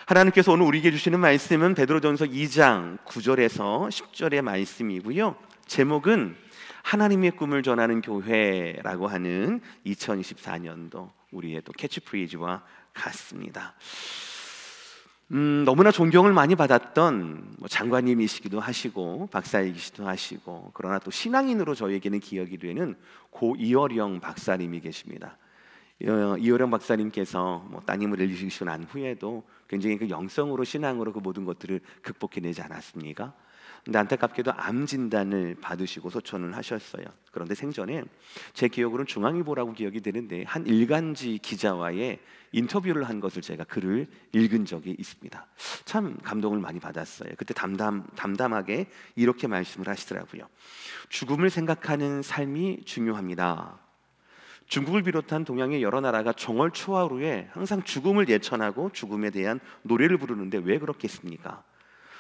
하나님께서 오늘 우리에게 주시는 말씀은 베드로전서 2장 9절에서 10절의 말씀이고요. 제목은 하나님의 꿈을 전하는 교회라고 하는 2024년도 우리의 또 캐치프레이즈와 같습니다. 너무나 존경을 많이 받았던 장관님이시기도 하시고 박사이시기도 하시고, 그러나 또 신앙인으로 저에게는 기억이 되는 고 이어령 박사님이 계십니다. 이어령 박사님께서 따님을 잃으시고 난 후에도 굉장히 그 영성으로 신앙으로 그 모든 것들을 극복해내지 않았습니까? 근데 안타깝게도 암 진단을 받으시고 소천을 하셨어요. 그런데 생전에 제 기억으로는 중앙일보라고 기억이 되는데 한 일간지 기자와의 인터뷰를 한 것을 제가 글을 읽은 적이 있습니다. 참 감동을 많이 받았어요. 그때 담담하게 이렇게 말씀을 하시더라고요. 죽음을 생각하는 삶이 중요합니다. 중국을 비롯한 동양의 여러 나라가 정월초하루에 항상 죽음을 예천하고 죽음에 대한 노래를 부르는데 왜 그렇겠습니까?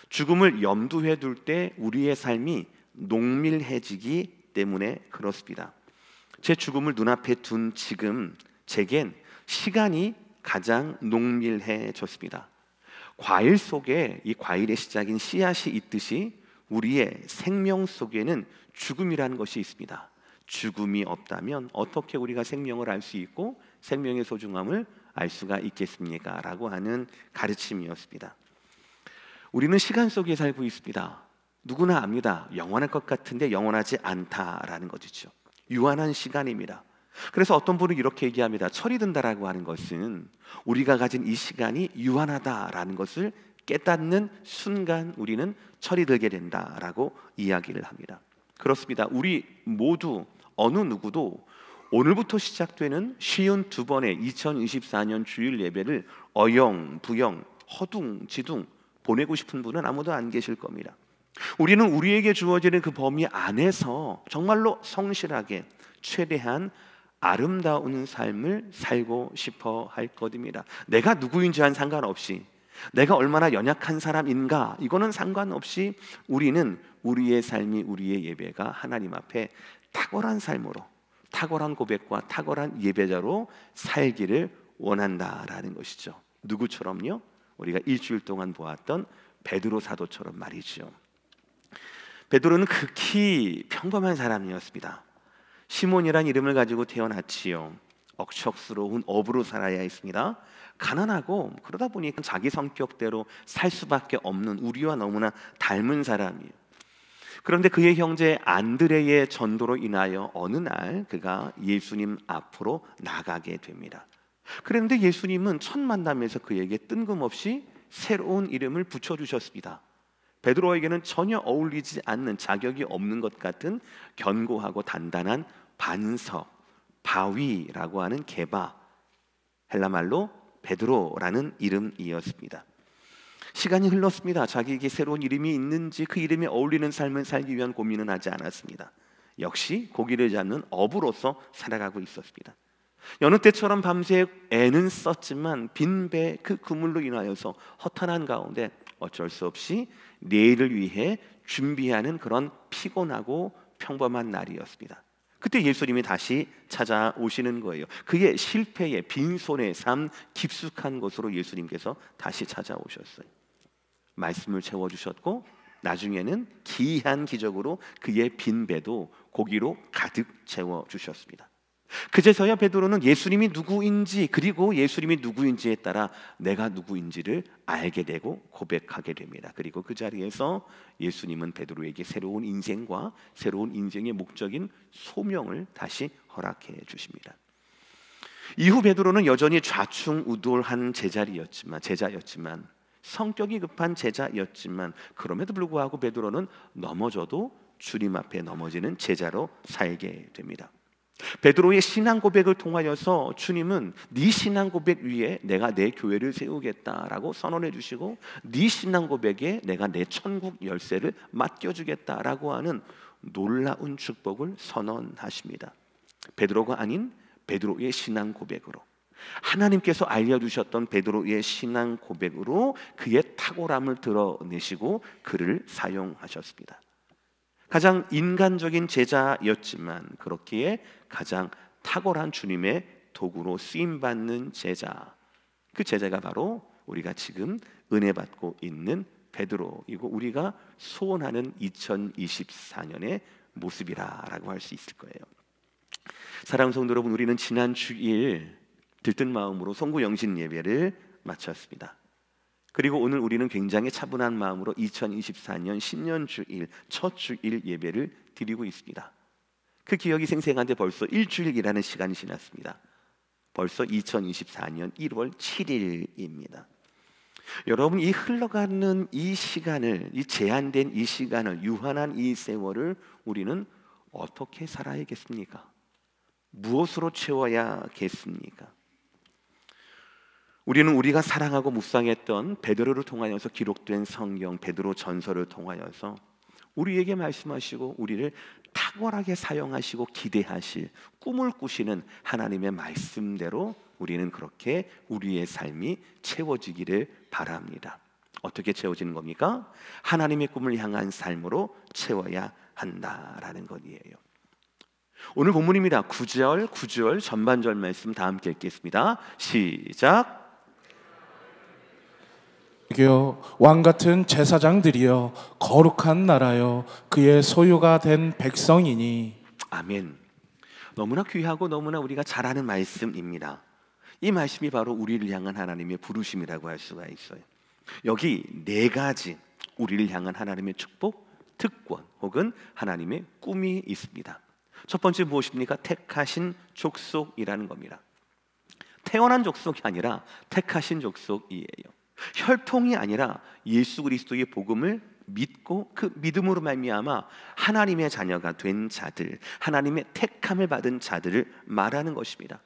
죽음을 염두에 둘 때 우리의 삶이 농밀해지기 때문에 그렇습니다. 제 죽음을 눈앞에 둔 지금 제겐 시간이 가장 농밀해졌습니다. 과일 속에 이 과일의 시작인 씨앗이 있듯이 우리의 생명 속에는 죽음이라는 것이 있습니다. 죽음이 없다면 어떻게 우리가 생명을 알 수 있고 생명의 소중함을 알 수가 있겠습니까? 라고 하는 가르침이었습니다. 우리는 시간 속에 살고 있습니다. 누구나 압니다. 영원할 것 같은데 영원하지 않다라는 것이죠. 유한한 시간입니다. 그래서 어떤 분은 이렇게 얘기합니다. 철이 든다라고 하는 것은 우리가 가진 이 시간이 유한하다라는 것을 깨닫는 순간 우리는 철이 들게 된다라고 이야기를 합니다. 그렇습니다. 우리 모두 어느 누구도 오늘부터 시작되는 52번의 2024년 주일 예배를 어영부영 허둥지둥 보내고 싶은 분은 아무도 안 계실 겁니다. 우리는 우리에게 주어지는 그 범위 안에서 정말로 성실하게 최대한 아름다운 삶을 살고 싶어 할 것입니다. 내가 누구인지와는 상관없이, 내가 얼마나 연약한 사람인가 이거는 상관없이 우리는 우리의 삶이, 우리의 예배가 하나님 앞에 탁월한 삶으로, 탁월한 고백과 탁월한 예배자로 살기를 원한다라는 것이죠. 누구처럼요? 우리가 일주일 동안 보았던 베드로 사도처럼 말이죠. 베드로는 극히 평범한 사람이었습니다. 시몬이란 이름을 가지고 태어났지요. 억척스러운 어부로 살아야 했습니다. 가난하고 그러다 보니까 자기 성격대로 살 수밖에 없는 우리와 너무나 닮은 사람이에요. 그런데 그의 형제 안드레의 전도로 인하여 어느 날 그가 예수님 앞으로 나가게 됩니다. 그런데 예수님은 첫 만남에서 그에게 뜬금없이 새로운 이름을 붙여주셨습니다. 베드로에게는 전혀 어울리지 않는, 자격이 없는 것 같은 견고하고 단단한 반석, 바위라고 하는 게바, 헬라말로 베드로라는 이름이었습니다. 시간이 흘렀습니다. 자기에게 새로운 이름이 있는지 그 이름에 어울리는 삶을 살기 위한 고민은 하지 않았습니다. 역시 고기를 잡는 어부로서 살아가고 있었습니다. 여느 때처럼 밤새 애는 썼지만 빈배 그 그물로 인하여서 허탄한 가운데 어쩔 수 없이 내일을 위해 준비하는 그런 피곤하고 평범한 날이었습니다. 그때 예수님이 다시 찾아오시는 거예요. 그의 실패의 빈손의 삶 깊숙한 곳으로 예수님께서 다시 찾아오셨어요. 말씀을 채워주셨고 나중에는 기이한 기적으로 그의 빈 배도 고기로 가득 채워주셨습니다. 그제서야 베드로는 예수님이 누구인지, 그리고 예수님이 누구인지에 따라 내가 누구인지를 알게 되고 고백하게 됩니다. 그리고 그 자리에서 예수님은 베드로에게 새로운 인생과 새로운 인생의 목적인 소명을 다시 허락해 주십니다. 이후 베드로는 여전히 좌충우돌한 제자였지만 성격이 급한 제자였지만 그럼에도 불구하고 베드로는 넘어져도 주님 앞에 넘어지는 제자로 살게 됩니다. 베드로의 신앙 고백을 통하여서 주님은 네 신앙 고백 위에 내가 내 교회를 세우겠다라고 선언해 주시고 네 신앙 고백에 내가 내 천국 열쇠를 맡겨주겠다라고 하는 놀라운 축복을 선언하십니다. 베드로가 아닌 베드로의 신앙 고백으로, 하나님께서 알려주셨던 베드로의 신앙 고백으로 그의 탁월함을 드러내시고 그를 사용하셨습니다. 가장 인간적인 제자였지만 그렇기에 가장 탁월한 주님의 도구로 쓰임받는 제자, 그 제자가 바로 우리가 지금 은혜 받고 있는 베드로이고 우리가 소원하는 2024년의 모습이라고 할 수 있을 거예요. 사랑하는 성도 여러분, 우리는 지난 주일 들뜬 마음으로 송구 영신 예배를 마쳤습니다. 그리고 오늘 우리는 굉장히 차분한 마음으로 2024년 신년 주일 첫 주일 예배를 드리고 있습니다. 그 기억이 생생한데 벌써 일주일이라는 시간이 지났습니다. 벌써 2024년 1월 7일입니다. 여러분, 이 흘러가는 이 시간을, 이 제한된 이 시간을, 유한한 이 세월을 우리는 어떻게 살아야겠습니까? 무엇으로 채워야겠습니까? 우리는 우리가 사랑하고 묵상했던 베드로를 통하여서 기록된 성경 베드로 전서를 통하여서 우리에게 말씀하시고 우리를 탁월하게 사용하시고 기대하실 꿈을 꾸시는 하나님의 말씀대로 우리는 그렇게 우리의 삶이 채워지기를 바랍니다. 어떻게 채워지는 겁니까? 하나님의 꿈을 향한 삶으로 채워야 한다라는 것이에요. 오늘 본문입니다. 9절 전반절 말씀 다 함께 읽겠습니다. 시작. 왕같은 제사장들이여 거룩한 나라여 그의 소유가 된 백성이니. 아멘. 너무나 귀하고 너무나 우리가 잘 아는 말씀입니다. 이 말씀이 바로 우리를 향한 하나님의 부르심이라고 할 수가 있어요. 여기 네 가지 우리를 향한 하나님의 축복, 특권 혹은 하나님의 꿈이 있습니다. 첫 번째 무엇입니까? 택하신 족속이라는 겁니다. 태어난 족속이 아니라 택하신 족속이에요. 혈통이 아니라 예수 그리스도의 복음을 믿고 그 믿음으로 말미암아 하나님의 자녀가 된 자들, 하나님의 택함을 받은 자들을 말하는 것입니다.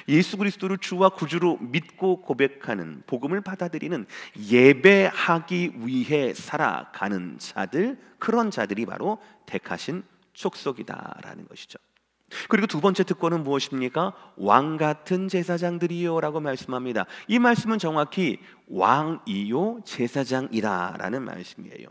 예수 그리스도를 주와 구주로 믿고 고백하는, 복음을 받아들이는, 예배하기 위해 살아가는 자들, 그런 자들이 바로 택하신 족속이다라는 것이죠. 그리고 두 번째 특권은 무엇입니까? 왕같은 제사장들이요 라고 말씀합니다. 이 말씀은 정확히 왕이요 제사장이라는 말씀이에요.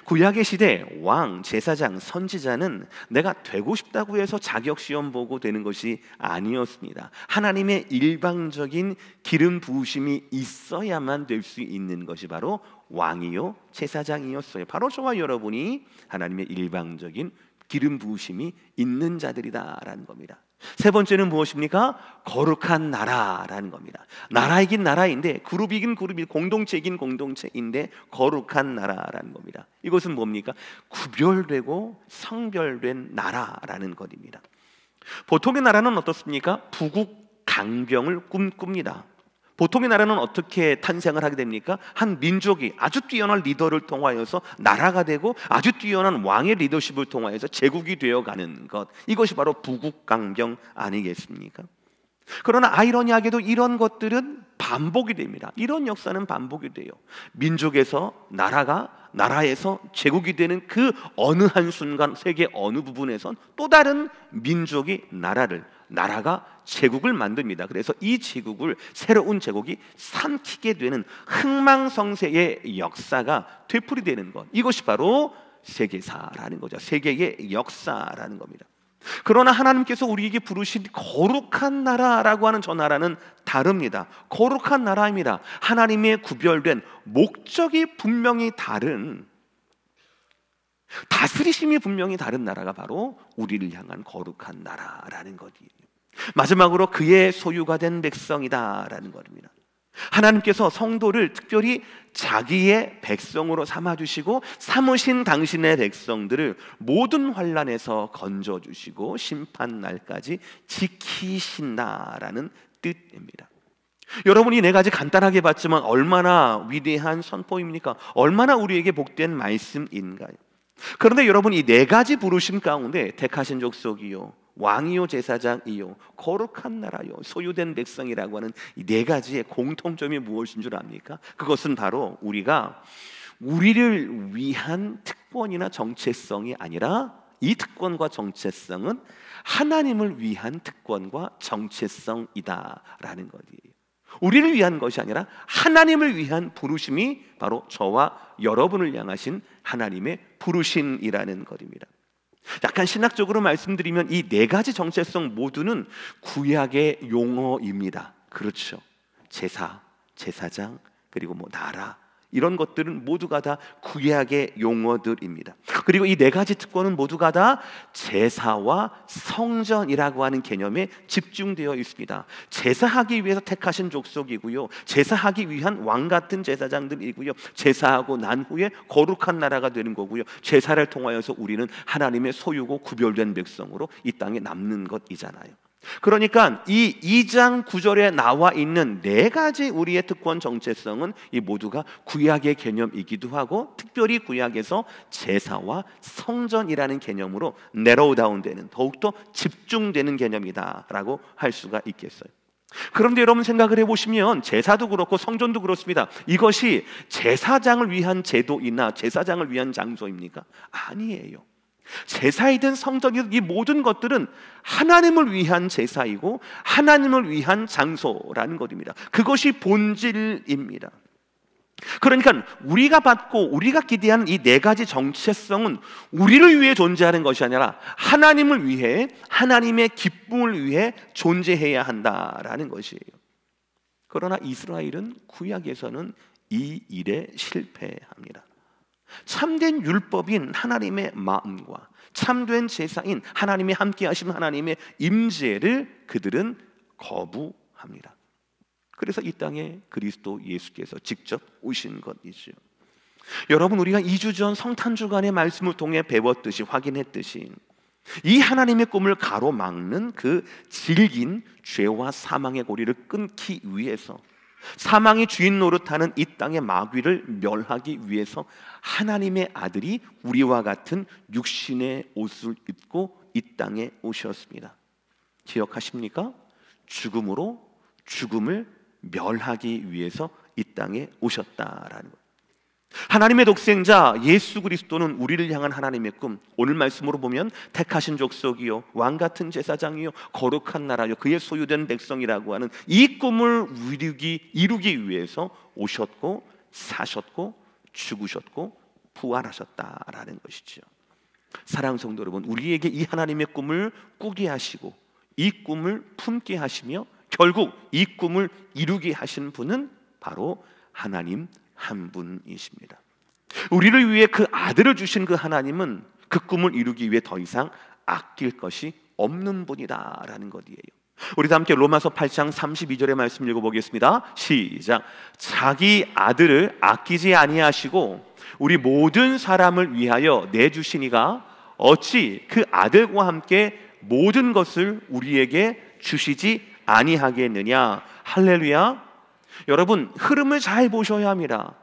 구약의 시대 왕, 제사장, 선지자는 내가 되고 싶다고 해서 자격시험 보고 되는 것이 아니었습니다. 하나님의 일방적인 기름 부으심이 있어야만 될 수 있는 것이 바로 왕이요 제사장이었어요. 바로 저와 여러분이 하나님의 일방적인 기름 부으심이 있는 자들이다라는 겁니다. 세 번째는 무엇입니까? 거룩한 나라라는 겁니다. 나라이긴 나라인데, 그룹이긴 그룹이, 공동체이긴 공동체인데 거룩한 나라라는 겁니다. 이것은 뭡니까? 구별되고 성별된 나라라는 것입니다. 보통의 나라는 어떻습니까? 부국 강병을 꿈꿉니다. 보통의 나라는 어떻게 탄생을 하게 됩니까? 한 민족이 아주 뛰어난 리더를 통하여서 나라가 되고 아주 뛰어난 왕의 리더십을 통하여서 제국이 되어가는 것, 이것이 바로 부국강병 아니겠습니까? 그러나 아이러니하게도 이런 것들은 반복이 됩니다. 이런 역사는 반복이 돼요. 민족에서 나라에서 제국이 되는 그 어느 한순간 세계 어느 부분에선 또 다른 민족이 나라가 제국을 만듭니다. 그래서 이 제국을, 새로운 제국이 삼키게 되는 흥망성쇠의 역사가 되풀이되는 것, 이것이 바로 세계사라는 거죠. 세계의 역사라는 겁니다. 그러나 하나님께서 우리에게 부르신 거룩한 나라라고 하는 저 나라는 다릅니다. 거룩한 나라입니다. 하나님의 구별된 목적이 분명히 다른, 다스리심이 분명히 다른 나라가 바로 우리를 향한 거룩한 나라라는 것이에요. 마지막으로 그의 소유가 된 백성이다라는 것입니다. 하나님께서 성도를 특별히 자기의 백성으로 삼아주시고 삼으신 당신의 백성들을 모든 환난에서 건져주시고 심판날까지 지키신다라는 뜻입니다. 여러분이 네 가지 간단하게 봤지만 얼마나 위대한 선포입니까? 얼마나 우리에게 복된 말씀인가요? 그런데 여러분, 이 네 가지 부르심 가운데 택하신 족속이요, 왕이요 제사장이요, 거룩한 나라요, 소유된 백성이라고 하는 이 네 가지의 공통점이 무엇인 줄 압니까? 그것은 바로 우리를 위한 특권이나 정체성이 아니라, 이 특권과 정체성은 하나님을 위한 특권과 정체성이다라는 것이에요. 우리를 위한 것이 아니라 하나님을 위한 부르심이 바로 저와 여러분을 향하신 하나님의 부르심이라는 것입니다. 약간 신학적으로 말씀드리면 이 네 가지 정체성 모두는 구약의 용어입니다. 그렇죠. 제사, 제사장, 그리고 뭐 나라, 이런 것들은 모두가 다 구약의 용어들입니다. 그리고 이 네 가지 특권은 모두가 다 제사와 성전이라고 하는 개념에 집중되어 있습니다. 제사하기 위해서 택하신 족속이고요, 제사하기 위한 왕 같은 제사장들이고요, 제사하고 난 후에 거룩한 나라가 되는 거고요, 제사를 통하여서 우리는 하나님의 소유고 구별된 백성으로 이 땅에 남는 것이잖아요. 그러니까 이 2장 9절에 나와 있는 네 가지 우리의 특권 정체성은 이 모두가 구약의 개념이기도 하고, 특별히 구약에서 제사와 성전이라는 개념으로 내로우 다운되는, 더욱더 집중되는 개념이다라고 할 수가 있겠어요. 그런데 여러분 생각을 해보시면 제사도 그렇고 성전도 그렇습니다. 이것이 제사장을 위한 제도이나 제사장을 위한 장소입니까? 아니에요. 제사이든 성전이든 이 모든 것들은 하나님을 위한 제사이고 하나님을 위한 장소라는 것입니다. 그것이 본질입니다. 그러니까 우리가 받고 우리가 기대하는 이 네 가지 정체성은 우리를 위해 존재하는 것이 아니라 하나님을 위해, 하나님의 기쁨을 위해 존재해야 한다라는 것이에요. 그러나 이스라엘은 구약에서는 이 일에 실패합니다. 참된 율법인 하나님의 마음과 참된 제사인 하나님의 함께 하신 하나님의 임재를 그들은 거부합니다. 그래서 이 땅에 그리스도 예수께서 직접 오신 것이죠. 여러분, 우리가 2주 전 성탄주간의 말씀을 통해 배웠듯이, 확인했듯이, 이 하나님의 꿈을 가로막는 그 질긴 죄와 사망의 고리를 끊기 위해서, 사망의 주인 노릇하는 이 땅의 마귀를 멸하기 위해서 하나님의 아들이 우리와 같은 육신의 옷을 입고 이 땅에 오셨습니다. 기억하십니까? 죽음으로 죽음을 멸하기 위해서 이 땅에 오셨다라는 것. 하나님의 독생자 예수 그리스도는 우리를 향한 하나님의 꿈, 오늘 말씀으로 보면 택하신 족속이요, 왕 같은 제사장이요, 거룩한 나라요, 그의 소유된 백성이라고 하는 이 꿈을 이루기 위해서 오셨고, 사셨고, 죽으셨고, 부활하셨다라는 것이죠. 사랑하는 성도 여러분, 우리에게 이 하나님의 꿈을 꾸게 하시고 이 꿈을 품게 하시며 결국 이 꿈을 이루게 하신 분은 바로 하나님 한 분이십니다. 우리를 위해 그 아들을 주신 그 하나님은 그 꿈을 이루기 위해 더 이상 아낄 것이 없는 분이다라는 것이에요. 우리 다 함께 로마서 8장 32절의 말씀 읽어보겠습니다. 시작. 자기 아들을 아끼지 아니하시고 우리 모든 사람을 위하여 내주시니가 어찌 그 아들과 함께 모든 것을 우리에게 주시지 아니하겠느냐. 할렐루야. 여러분, 흐름을 잘 보셔야 합니다.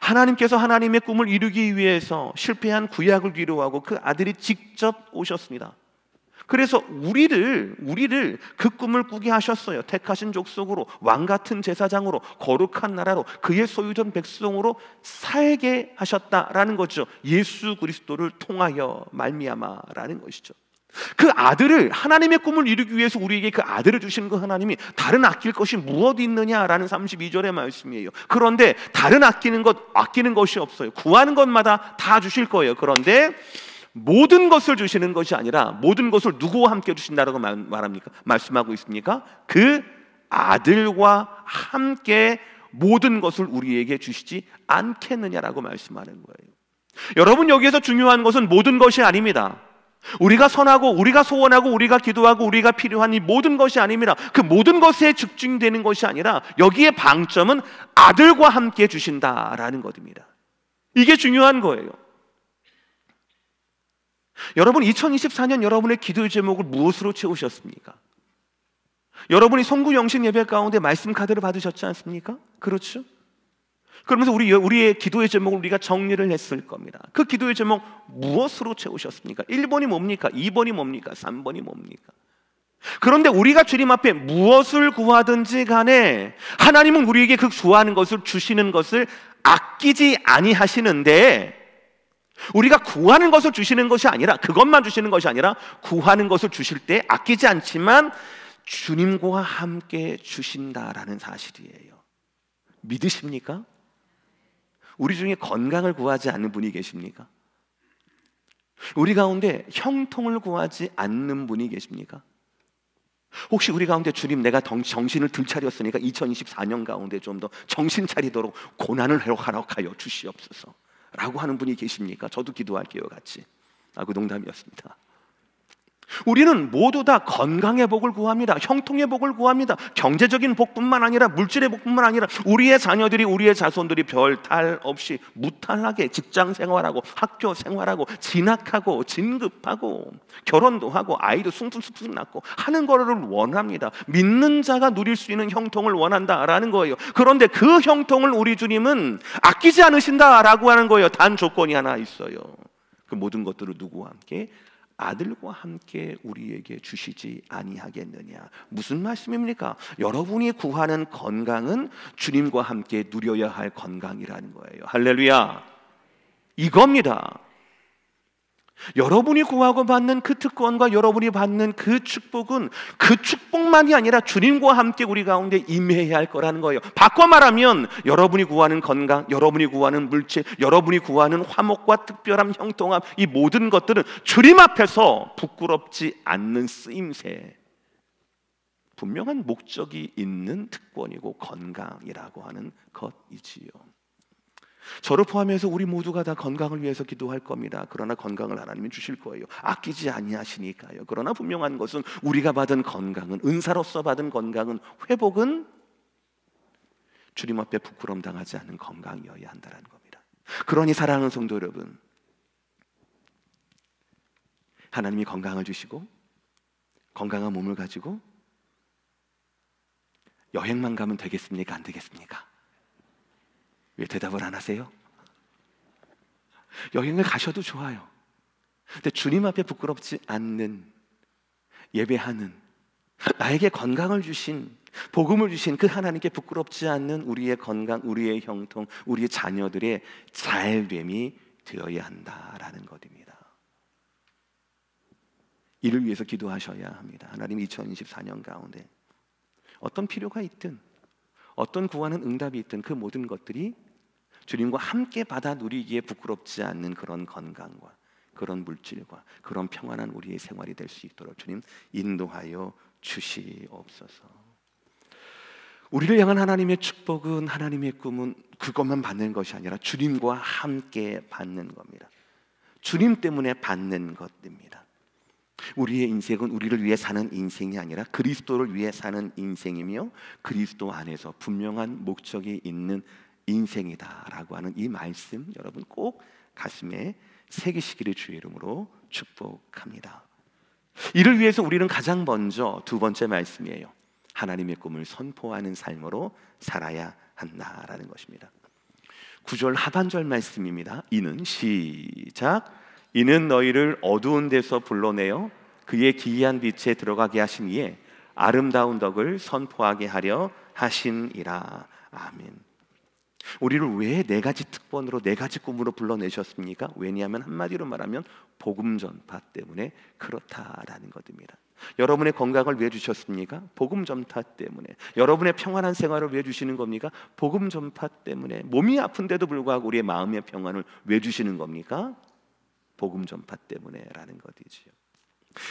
하나님께서 하나님의 꿈을 이루기 위해서 실패한 구약을 뒤로하고 그 아들이 직접 오셨습니다. 그래서 우리를 그 꿈을 꾸게 하셨어요. 택하신 족속으로, 왕 같은 제사장으로, 거룩한 나라로, 그의 소유된 백성으로 살게 하셨다라는 거죠. 예수 그리스도를 통하여 말미암아라는 것이죠. 그 아들을, 하나님의 꿈을 이루기 위해서 우리에게 그 아들을 주신 그 하나님이 다른 아낄 것이 무엇이 있느냐라는 32절의 말씀이에요. 그런데 다른 아끼는 것이 없어요. 구하는 것마다 다 주실 거예요. 그런데 모든 것을 주시는 것이 아니라 모든 것을 누구와 함께 주신다라고 말합니까? 말씀하고 있습니까? 그 아들과 함께 모든 것을 우리에게 주시지 않겠느냐라고 말씀하는 거예요. 여러분, 여기에서 중요한 것은 모든 것이 아닙니다. 우리가 선하고 우리가 소원하고 우리가 기도하고 우리가 필요한 이 모든 것이 아닙니다. 그 모든 것에 집중되는 것이 아니라 여기에 방점은 아들과 함께 주신다라는 것입니다. 이게 중요한 거예요. 여러분, 2024년 여러분의 기도의 제목을 무엇으로 채우셨습니까? 여러분이 송구영신 예배 가운데 말씀 카드를 받으셨지 않습니까? 그렇죠? 그러면서 우리의 기도의 제목을 우리가 정리를 했을 겁니다. 그 기도의 제목 무엇으로 채우셨습니까? 1번이 뭡니까? 2번이 뭡니까? 3번이 뭡니까? 그런데 우리가 주님 앞에 무엇을 구하든지 간에 하나님은 우리에게 그 구하는 것을 주시는 것을 아끼지 아니하시는데, 우리가 구하는 것을 주시는 것이 아니라, 그것만 주시는 것이 아니라 구하는 것을 주실 때 아끼지 않지만 주님과 함께 주신다라는 사실이에요. 믿으십니까? 우리 중에 건강을 구하지 않는 분이 계십니까? 우리 가운데 형통을 구하지 않는 분이 계십니까? 혹시 우리 가운데 주님 내가 정신을 들차렸으니까 2024년 가운데 좀 더 정신 차리도록 고난을 허락하여 주시옵소서 라고 하는 분이 계십니까? 저도 기도할게요 같이. 그 농담이었습니다. 우리는 모두 다 건강의 복을 구합니다. 형통의 복을 구합니다. 경제적인 복뿐만 아니라 물질의 복뿐만 아니라 우리의 자녀들이, 우리의 자손들이 별 탈 없이 무탈하게 직장 생활하고 학교 생활하고 진학하고 진급하고 결혼도 하고 아이도 숭숭숭 낳고 하는 거를 원합니다. 믿는 자가 누릴 수 있는 형통을 원한다라는 거예요. 그런데 그 형통을 우리 주님은 아끼지 않으신다라고 하는 거예요. 단 조건이 하나 있어요. 그 모든 것들을 누구와 함께? 아들과 함께 우리에게 주시지 아니하겠느냐. 무슨 말씀입니까? 여러분이 구하는 건강은 주님과 함께 누려야 할 건강이라는 거예요. 할렐루야. 이겁니다. 여러분이 구하고 받는 그 특권과 여러분이 받는 그 축복은 그 축복만이 아니라 주님과 함께 우리 가운데 임해야 할 거라는 거예요. 바꿔 말하면 여러분이 구하는 건강, 여러분이 구하는 물질, 여러분이 구하는 화목과 특별함, 형통함, 이 모든 것들은 주님 앞에서 부끄럽지 않는 쓰임새, 분명한 목적이 있는 특권이고 건강이라고 하는 것이지요. 저를 포함해서 우리 모두가 다 건강을 위해서 기도할 겁니다. 그러나 건강을 하나님이 주실 거예요. 아끼지 아니하시니까요. 그러나 분명한 것은 우리가 받은 건강은, 은사로서 받은 건강은, 회복은 주님 앞에 부끄럼 당하지 않는 건강이어야 한다는 겁니다. 그러니 사랑하는 성도 여러분, 하나님이 건강을 주시고 건강한 몸을 가지고 여행만 가면 되겠습니까? 안 되겠습니까? 왜 대답을 안 하세요? 여행을 가셔도 좋아요. 근데 주님 앞에 부끄럽지 않는, 예배하는, 나에게 건강을 주신, 복음을 주신 그 하나님께 부끄럽지 않는 우리의 건강, 우리의 형통, 우리의 자녀들의 잘됨이 되어야 한다라는 것입니다. 이를 위해서 기도하셔야 합니다. 하나님 2024년 가운데 어떤 필요가 있든, 어떤 구하는 응답이 있든 그 모든 것들이 주님과 함께 받아 누리기에 부끄럽지 않는 그런 건강과 그런 물질과 그런 평안한 우리의 생활이 될 수 있도록 주님 인도하여 주시옵소서. 우리를 향한 하나님의 축복은, 하나님의 꿈은 그것만 받는 것이 아니라 주님과 함께 받는 겁니다. 주님 때문에 받는 것입니다. 우리의 인생은 우리를 위해 사는 인생이 아니라 그리스도를 위해 사는 인생이며 그리스도 안에서 분명한 목적이 있는 인생이다라고 하는 이 말씀 여러분 꼭 가슴에 새기시기를 주의 이름으로 축복합니다. 이를 위해서 우리는 가장 먼저 두 번째 말씀이에요. 하나님의 꿈을 선포하는 삶으로 살아야 한다라는 것입니다. 9절 하반절 말씀입니다. 이는 시작. 이는 너희를 어두운 데서 불러내어 그의 기이한 빛에 들어가게 하신 이에 아름다운 덕을 선포하게 하려 하시니라. 아멘. 우리를 왜 네 가지 특권으로, 네 가지 꿈으로 불러내셨습니까? 왜냐하면 한마디로 말하면 복음 전파 때문에 그렇다라는 것입니다. 여러분의 건강을 왜 주셨습니까? 복음 전파 때문에. 여러분의 평안한 생활을 왜 주시는 겁니까? 복음 전파 때문에. 몸이 아픈데도 불구하고 우리의 마음의 평안을 왜 주시는 겁니까? 복음 전파 때문에라는 것이지요.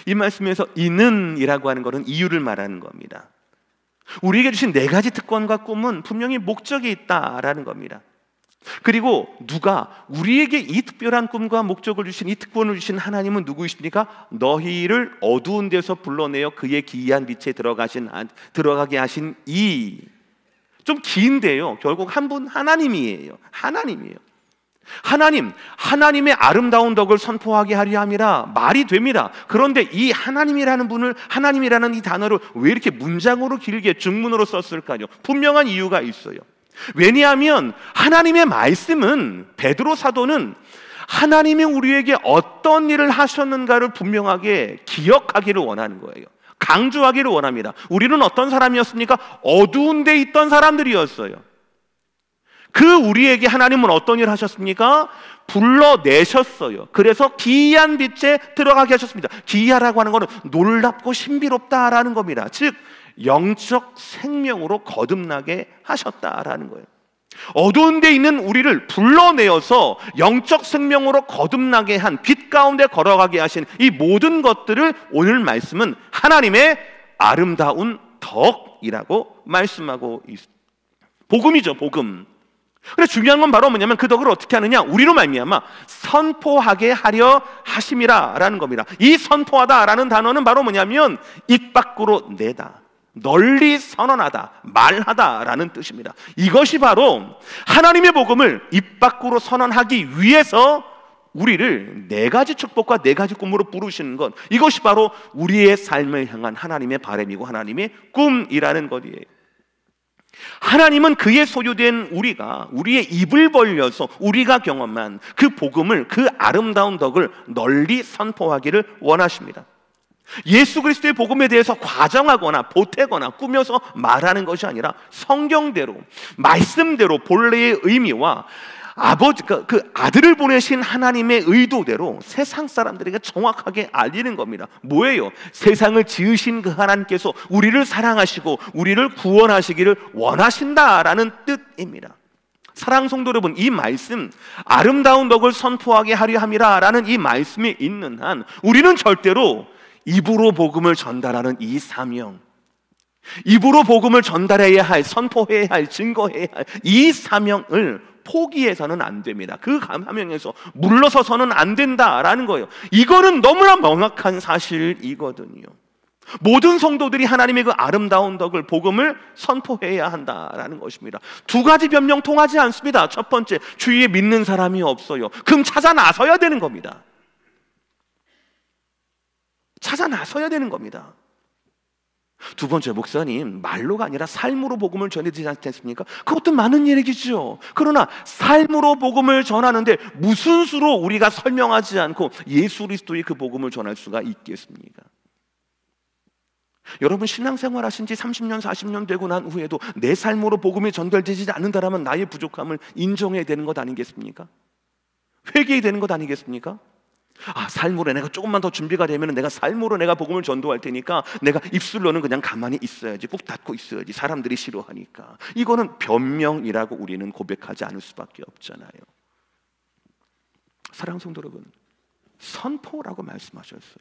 이 말씀에서 이는이라고 하는 것은 이유를 말하는 겁니다. 우리에게 주신 네 가지 특권과 꿈은 분명히 목적이 있다라는 겁니다. 그리고 누가 우리에게 이 특별한 꿈과 목적을 주신, 이 특권을 주신 하나님은 누구이십니까? 너희를 어두운 데서 불러내어 그의 기이한 빛에 들어가게 하신 이, 좀 긴데요. 결국 한 분 하나님이에요. 하나님이에요. 하나님의 아름다운 덕을 선포하게 하려 함이라 말이 됩니다. 그런데 이 하나님이라는 분을, 하나님이라는 이 단어를 왜 이렇게 문장으로 길게 중문으로 썼을까요? 분명한 이유가 있어요. 왜냐하면 하나님의 말씀은, 베드로 사도는 하나님이 우리에게 어떤 일을 하셨는가를 분명하게 기억하기를 원하는 거예요. 강조하기를 원합니다. 우리는 어떤 사람이었습니까? 어두운 데 있던 사람들이었어요. 그 우리에게 하나님은 어떤 일을 하셨습니까? 불러내셨어요. 그래서 기이한 빛에 들어가게 하셨습니다. 기이하라고 하는 것은 놀랍고 신비롭다라는 겁니다. 즉 영적 생명으로 거듭나게 하셨다라는 거예요. 어두운 데 있는 우리를 불러내어서 영적 생명으로 거듭나게 한, 빛 가운데 걸어가게 하신 이 모든 것들을 오늘 말씀은 하나님의 아름다운 덕이라고 말씀하고 있습니다. 복음이죠, 복음. 근데 중요한 건 바로 뭐냐면 그 덕을 어떻게 하느냐, 우리로 말미암아 선포하게 하려 하심이라라는 겁니다. 이 선포하다라는 단어는 바로 뭐냐면 입 밖으로 내다, 널리 선언하다, 말하다라는 뜻입니다. 이것이 바로 하나님의 복음을 입 밖으로 선언하기 위해서 우리를 네 가지 축복과 네 가지 꿈으로 부르시는 것, 이것이 바로 우리의 삶을 향한 하나님의 바람이고 하나님의 꿈이라는 것이에요. 하나님은 그의 소유된 우리가 우리의 입을 벌려서 우리가 경험한 그 복음을, 그 아름다운 덕을 널리 선포하기를 원하십니다. 예수 그리스도의 복음에 대해서 과정하거나 보태거나 꾸며서 말하는 것이 아니라 성경대로, 말씀대로 본래의 의미와 아버지, 그 아들을 보내신 하나님의 의도대로 세상 사람들에게 정확하게 알리는 겁니다. 뭐예요? 세상을 지으신 그 하나님께서 우리를 사랑하시고 우리를 구원하시기를 원하신다라는 뜻입니다. 사랑하는 성도 여러분, 이 말씀, 아름다운 덕을 선포하게 하려 함이라라는 이 말씀이 있는 한 우리는 절대로 입으로 복음을 전달하는 이 사명, 입으로 복음을 전달해야 할, 선포해야 할, 증거해야 할 이 사명을 포기해서는 안 됩니다. 그 사명에서 물러서서는 안 된다라는 거예요. 이거는 너무나 명확한 사실이거든요. 모든 성도들이 하나님의 그 아름다운 덕을, 복음을 선포해야 한다라는 것입니다. 두 가지 변명 통하지 않습니다. 첫 번째, 주위에 믿는 사람이 없어요. 그럼 찾아 나서야 되는 겁니다. 찾아 나서야 되는 겁니다. 두 번째, 목사님, 말로가 아니라 삶으로 복음을 전해야 되지 않겠습니까? 그것도 많은 얘기죠. 그러나 삶으로 복음을 전하는데 무슨 수로 우리가 설명하지 않고 예수 그리스도의 그 복음을 전할 수가 있겠습니까? 여러분, 신앙생활 하신 지 30년, 40년 되고 난 후에도 내 삶으로 복음이 전달되지 않는다면 나의 부족함을 인정해야 되는 것 아니겠습니까? 회개해야 되는 것 아니겠습니까? 삶으로 내가 조금만 더 준비가 되면 내가 삶으로 내가 복음을 전도할 테니까 내가 입술로는 그냥 가만히 있어야지, 꾹 닫고 있어야지, 사람들이 싫어하니까. 이거는 변명이라고 우리는 고백하지 않을 수밖에 없잖아요. 사랑하는 성도 여러분, 선포라고 말씀하셨어요.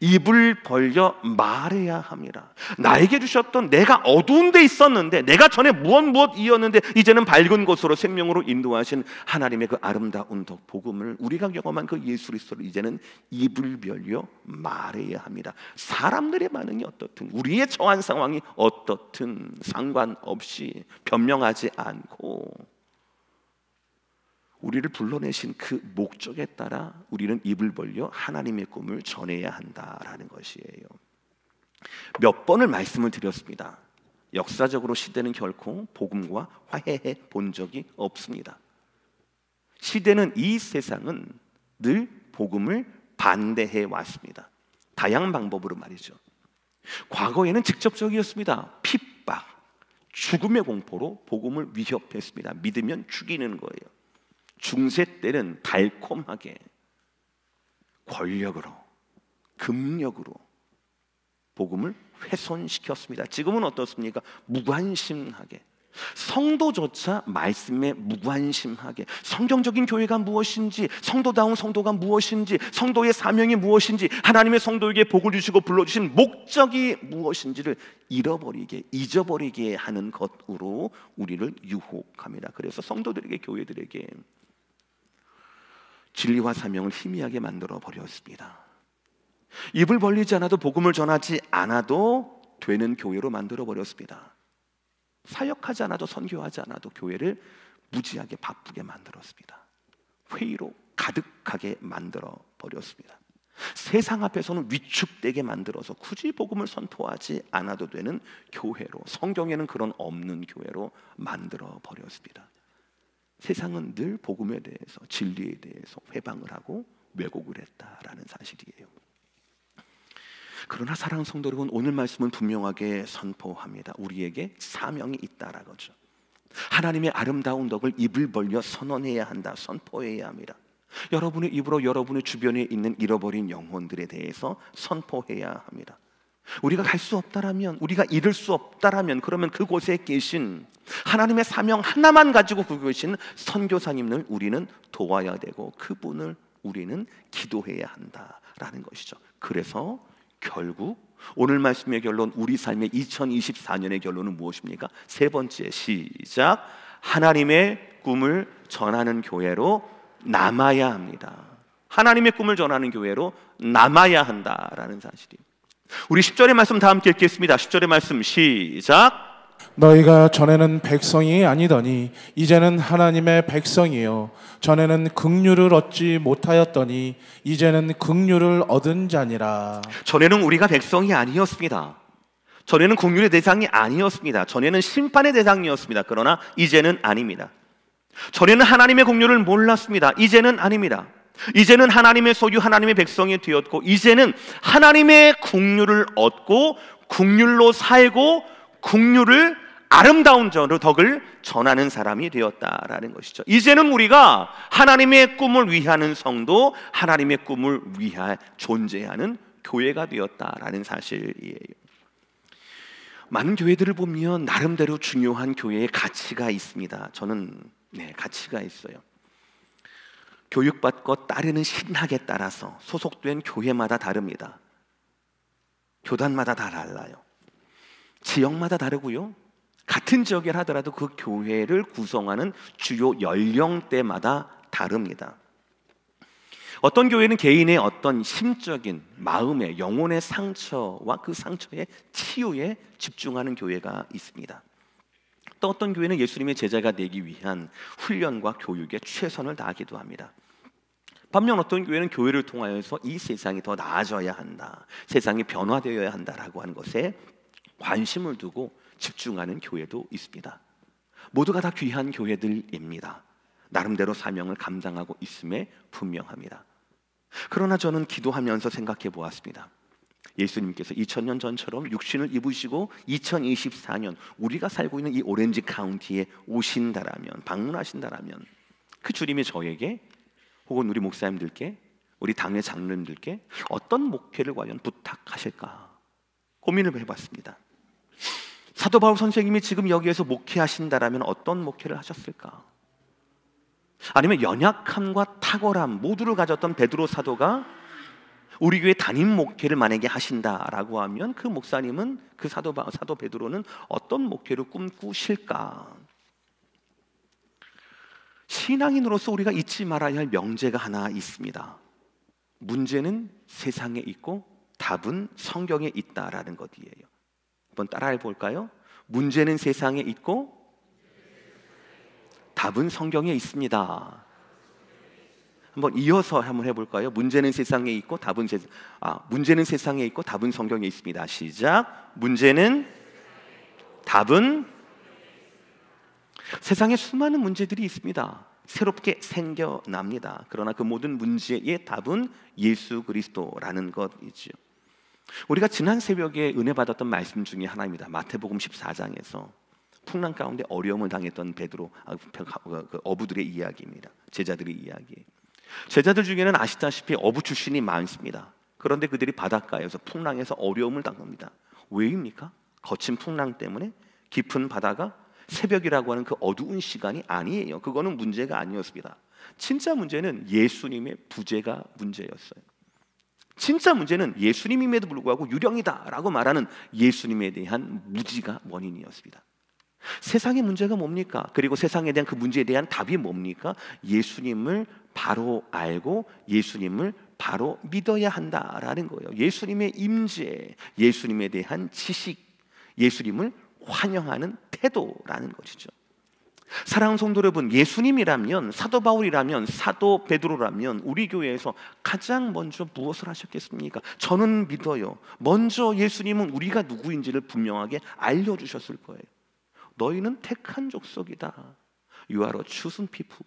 입을 벌려 말해야 함이라. 나에게 주셨던, 내가 어두운 데 있었는데, 내가 전에 무엇이었는데 이제는 밝은 곳으로 생명으로 인도하신 하나님의 그 아름다운 덕, 복음을, 우리가 경험한 그 예수 그리스도를 이제는 입을 벌려 말해야 합니다. 사람들의 반응이 어떻든, 우리의 처한 상황이 어떻든 상관없이 변명하지 않고 우리를 불러내신 그 목적에 따라 우리는 입을 벌려 하나님의 꿈을 전해야 한다라는 것이에요. 몇 번을 말씀을 드렸습니다. 역사적으로 시대는 결코 복음과 화해해 본 적이 없습니다. 시대는, 이 세상은 늘 복음을 반대해 왔습니다. 다양한 방법으로 말이죠. 과거에는 직접적이었습니다. 핍박, 죽음의 공포로 복음을 위협했습니다. 믿으면 죽이는 거예요. 중세 때는 달콤하게 권력으로, 금력으로 복음을 훼손시켰습니다. 지금은 어떻습니까? 무관심하게, 성도조차 말씀에 무관심하게, 성경적인 교회가 무엇인지, 성도다운 성도가 무엇인지, 성도의 사명이 무엇인지, 하나님의 성도에게 복을 주시고 불러주신 목적이 무엇인지를 잃어버리게, 잊어버리게 하는 것으로 우리를 유혹합니다. 그래서 성도들에게, 교회들에게 진리와 사명을 희미하게 만들어 버렸습니다. 입을 벌리지 않아도, 복음을 전하지 않아도 되는 교회로 만들어 버렸습니다. 사역하지 않아도, 선교하지 않아도 교회를 무지하게 바쁘게 만들었습니다. 회의로 가득하게 만들어 버렸습니다. 세상 앞에서는 위축되게 만들어서 굳이 복음을 선포하지 않아도 되는 교회로, 성경에는 그런 없는 교회로 만들어 버렸습니다. 세상은 늘 복음에 대해서, 진리에 대해서 회방을 하고 왜곡을 했다라는 사실이에요. 그러나 사랑하는 성도 여러분, 오늘 말씀은 분명하게 선포합니다. 우리에게 사명이 있다라는 거죠. 하나님의 아름다운 덕을 입을 벌려 선언해야 한다, 선포해야 합니다. 여러분의 입으로 여러분의 주변에 있는 잃어버린 영혼들에 대해서 선포해야 합니다. 우리가 갈 수 없다라면, 우리가 이룰 수 없다라면, 그러면 그곳에 계신 하나님의 사명 하나만 가지고 계신 선교사님을 우리는 도와야 되고, 그분을 우리는 기도해야 한다라는 것이죠. 그래서 결국 오늘 말씀의 결론, 우리 삶의 2024년의 결론은 무엇입니까? 세 번째, 시작. 하나님의 꿈을 전하는 교회로 남아야 합니다. 하나님의 꿈을 전하는 교회로 남아야 한다라는 사실이에요. 우리 10절의 말씀 다 함께 읽겠습니다. 10절의 말씀 시작. 너희가 전에는 백성이 아니더니 이제는 하나님의 백성이요 전에는 긍휼을 얻지 못하였더니 이제는 긍휼을 얻은 자니라. 전에는 우리가 백성이 아니었습니다. 전에는 긍휼의 대상이 아니었습니다. 전에는 심판의 대상이었습니다. 그러나 이제는 아닙니다. 전에는 하나님의 긍휼을 몰랐습니다. 이제는 아닙니다. 이제는 하나님의 소유, 하나님의 백성이 되었고, 이제는 하나님의 긍휼을 얻고 긍휼로 살고 긍휼을, 아름다운 덕을 전하는 사람이 되었다라는 것이죠. 이제는 우리가 하나님의 꿈을 위하는 성도, 하나님의 꿈을 위하 존재하는 교회가 되었다라는 사실이에요. 많은 교회들을 보면 나름대로 중요한 교회의 가치가 있습니다. 저는 가치가 있어요. 교육받고 따르는 신학에 따라서 소속된 교회마다 다릅니다. 교단마다 다 달라요. 지역마다 다르고요. 같은 지역에 하더라도 그 교회를 구성하는 주요 연령대마다 다릅니다. 어떤 교회는 개인의 어떤 심적인 마음의, 영혼의 상처와 그 상처의 치유에 집중하는 교회가 있습니다. 또 어떤 교회는 예수님의 제자가 되기 위한 훈련과 교육에 최선을 다하기도 합니다. 반면 어떤 교회는 교회를 통하여서 이 세상이 더 나아져야 한다, 세상이 변화되어야 한다라고 하는 것에 관심을 두고 집중하는 교회도 있습니다. 모두가 다 귀한 교회들입니다. 나름대로 사명을 감당하고 있음에 분명합니다. 그러나 저는 기도하면서 생각해 보았습니다. 예수님께서 2000년 전처럼 육신을 입으시고 2024년 우리가 살고 있는 이 오렌지 카운티에 오신다라면, 방문하신다라면 그 주님이 저에게 혹은 우리 목사님들께, 우리 당회 장로님들께 어떤 목회를 과연 부탁하실까 고민을 해봤습니다. 사도 바울 선생님이 지금 여기에서 목회하신다라면 어떤 목회를 하셨을까? 아니면 연약함과 탁월함 모두를 가졌던 베드로 사도가 우리 교회 담임 목회를 만약에 하신다라고 하면 그 목사님은, 그 사도 베드로는 어떤 목회를 꿈꾸실까? 신앙인으로서 우리가 잊지 말아야 할 명제가 하나 있습니다. 문제는 세상에 있고 답은 성경에 있다라는 것이에요. 한번 따라해 볼까요? 문제는 세상에 있고 답은 성경에 있습니다. 한번 이어서 한번 해볼까요? 문제는 세상에 있고 문제는 세상에 있고 답은 성경에 있습니다. 시작. 문제는, 답은, 세상에 수많은 문제들이 있습니다. 새롭게 생겨납니다. 그러나 그 모든 문제의 답은 예수 그리스도라는 것이죠. 우리가 지난 새벽에 은혜 받았던 말씀 중에 하나입니다. 마태복음 14장에서 풍랑 가운데 어려움을 당했던 베드로, 어부들의 이야기입니다. 제자들의 이야기. 제자들 중에는 아시다시피 어부 출신이 많습니다. 그런데 그들이 바닷가에서 풍랑에서 어려움을 당합니다. 왜입니까? 거친 풍랑 때문에 깊은 바다가 새벽이라고 하는 그 어두운 시간이 아니에요. 그거는 문제가 아니었습니다. 진짜 문제는 예수님의 부재가 문제였어요. 진짜 문제는 예수님임에도 불구하고 유령이다라고 말하는 예수님에 대한 무지가 원인이었습니다. 세상의 문제가 뭡니까? 그리고 세상에 대한 그 문제에 대한 답이 뭡니까? 예수님을 바로 알고 예수님을 바로 믿어야 한다라는 거예요. 예수님의 임재, 예수님에 대한 지식, 예수님을 환영하는 태도라는 것이죠. 사랑하는 성도 여러분, 예수님이라면, 사도 바울이라면, 사도 베드로라면 우리 교회에서 가장 먼저 무엇을 하셨겠습니까? 저는 믿어요. 먼저 예수님은 우리가 누구인지를 분명하게 알려주셨을 거예요. 너희는 택한 족속이다. You are a chosen people.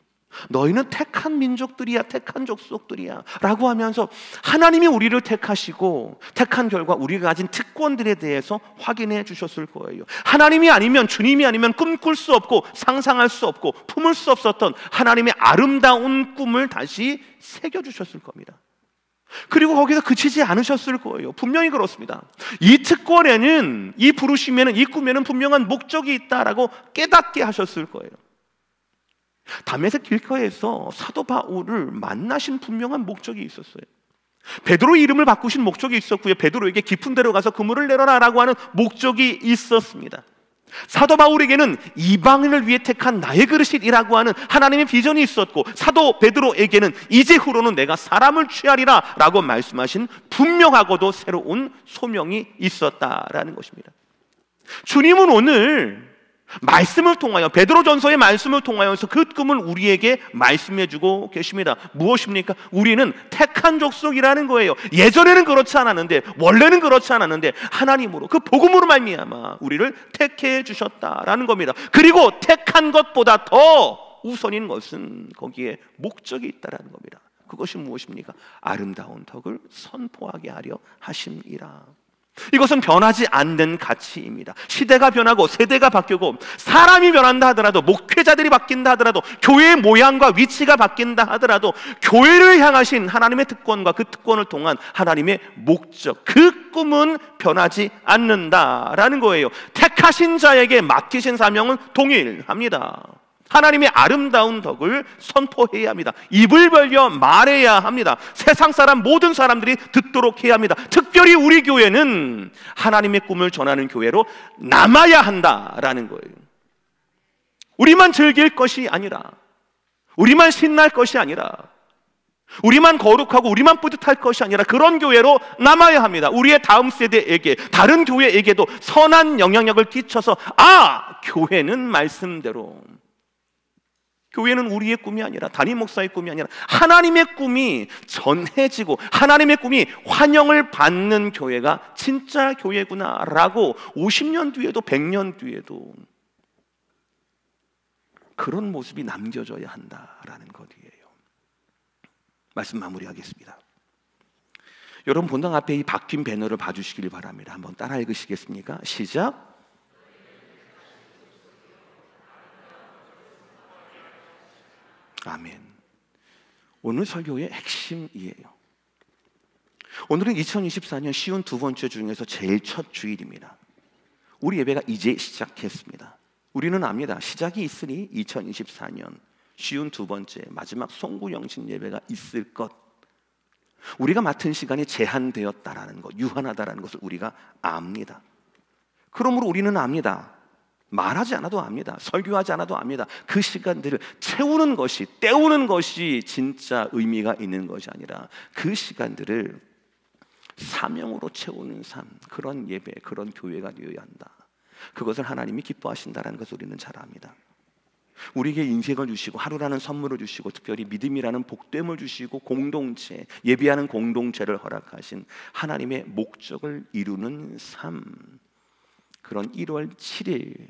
너희는 택한 민족들이야, 택한 족속들이야 라고 하면서 하나님이 우리를 택하시고 택한 결과 우리가 가진 특권들에 대해서 확인해 주셨을 거예요. 하나님이 아니면, 주님이 아니면 꿈꿀 수 없고 상상할 수 없고 품을 수 없었던 하나님의 아름다운 꿈을 다시 새겨주셨을 겁니다. 그리고 거기서 그치지 않으셨을 거예요. 분명히 그렇습니다. 이 특권에는, 이 부르심에는, 이 꿈에는 분명한 목적이 있다라고 깨닫게 하셨을 거예요. 다메섹 길거리에서 사도 바울을 만나신 분명한 목적이 있었어요. 베드로 이름을 바꾸신 목적이 있었고요. 베드로에게 깊은 데로 가서 그물을 내려라라고 하는 목적이 있었습니다. 사도 바울에게는 이방인을 위해 택한 나의 그릇이라고 하는 하나님의 비전이 있었고, 사도 베드로에게는 이제후로는 내가 사람을 취하리라 라고 말씀하신 분명하고도 새로운 소명이 있었다라는 것입니다. 주님은 오늘 말씀을 통하여, 베드로전서의 말씀을 통하여서 그 꿈을 우리에게 말씀해 주고 계십니다. 무엇입니까? 우리는 택한 족속이라는 거예요. 예전에는 그렇지 않았는데, 원래는 그렇지 않았는데 하나님으로, 그 복음으로 말미암아 우리를 택해 주셨다라는 겁니다. 그리고 택한 것보다 더 우선인 것은 거기에 목적이 있다라는 겁니다. 그것이 무엇입니까? 아름다운 덕을 선포하게 하려 하심이라. 이것은 변하지 않는 가치입니다. 시대가 변하고 세대가 바뀌고 사람이 변한다 하더라도, 목회자들이 바뀐다 하더라도, 교회의 모양과 위치가 바뀐다 하더라도 교회를 향하신 하나님의 특권과 그 특권을 통한 하나님의 목적, 그 꿈은 변하지 않는다라는 거예요. 택하신 자에게 맡기신 사명은 동일합니다. 하나님의 아름다운 덕을 선포해야 합니다. 입을 벌려 말해야 합니다. 세상 사람, 모든 사람들이 듣도록 해야 합니다. 특별히 우리 교회는 하나님의 꿈을 전하는 교회로 남아야 한다라는 거예요. 우리만 즐길 것이 아니라, 우리만 신날 것이 아니라, 우리만 거룩하고 우리만 뿌듯할 것이 아니라 그런 교회로 남아야 합니다. 우리의 다음 세대에게, 다른 교회에게도 선한 영향력을 끼쳐서, 교회는 말씀대로, 교회는 우리의 꿈이 아니라, 담임 목사의 꿈이 아니라 하나님의 꿈이 전해지고 하나님의 꿈이 환영을 받는 교회가 진짜 교회구나라고 50년 뒤에도 100년 뒤에도 그런 모습이 남겨져야 한다라는 것이에요. 말씀 마무리하겠습니다. 여러분, 본당 앞에 이 바뀐 배너를 봐주시길 바랍니다. 한번 따라 읽으시겠습니까? 시작. 아멘. 오늘 설교의 핵심이에요. 오늘은 2024년 쉬운 두 번째 중에서 제일 첫 주일입니다. 우리 예배가 이제 시작했습니다. 우리는 압니다. 시작이 있으니 2024년 쉬운 두 번째 마지막 송구영신 예배가 있을 것, 우리가 맡은 시간이 제한되었다라는 것, 유한하다라는 것을 우리가 압니다. 그러므로 우리는 압니다. 말하지 않아도 압니다. 설교하지 않아도 압니다. 그 시간들을 채우는 것이, 때우는 것이 진짜 의미가 있는 것이 아니라 그 시간들을 사명으로 채우는 삶, 그런 예배, 그런 교회가 되어야 한다. 그것을 하나님이 기뻐하신다는 것을 우리는 잘 압니다. 우리에게 인생을 주시고 하루라는 선물을 주시고 특별히 믿음이라는 복됨을 주시고 공동체, 예배하는 공동체를 허락하신 하나님의 목적을 이루는 삶, 그런 1월 7일,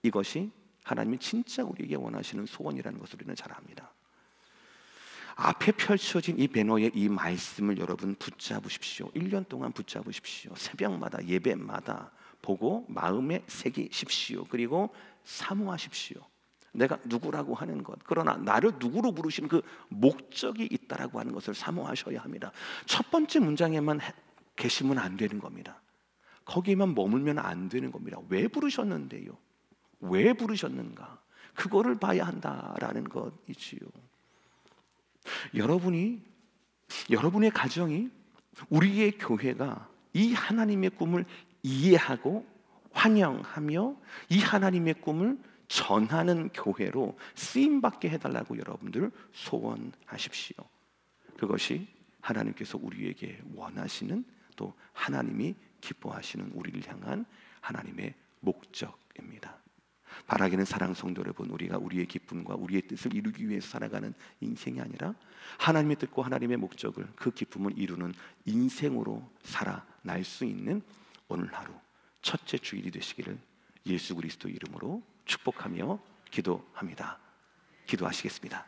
이것이 하나님이 진짜 우리에게 원하시는 소원이라는 것을 우리는 잘 압니다. 앞에 펼쳐진 이 배너의 이 말씀을 여러분 붙잡으십시오. 1년 동안 붙잡으십시오. 새벽마다, 예배마다 보고 마음에 새기십시오. 그리고 사모하십시오. 내가 누구라고 하는 것, 그러나 나를 누구로 부르신 그 목적이 있다라고 하는 것을 사모하셔야 합니다. 첫 번째 문장에만 계시면 안 되는 겁니다. 거기에만 머물면 안 되는 겁니다. 왜 부르셨는데요? 왜 부르셨는가? 그거를 봐야 한다라는 것이지요. 여러분의 가정이, 우리의 교회가 이 하나님의 꿈을 이해하고 환영하며 이 하나님의 꿈을 전하는 교회로 쓰임받게 해달라고 여러분들 소원하십시오. 그것이 하나님께서 우리에게 원하시는, 또 하나님이 기뻐하시는 우리를 향한 하나님의 목적입니다. 바라기는 사랑 성도 여러분, 우리가 우리의 기쁨과 우리의 뜻을 이루기 위해서 살아가는 인생이 아니라 하나님의 뜻과 하나님의 목적을, 그 기쁨을 이루는 인생으로 살아날 수 있는 오늘 하루 첫째 주일이 되시기를 예수 그리스도 이름으로 축복하며 기도합니다. 기도하시겠습니다.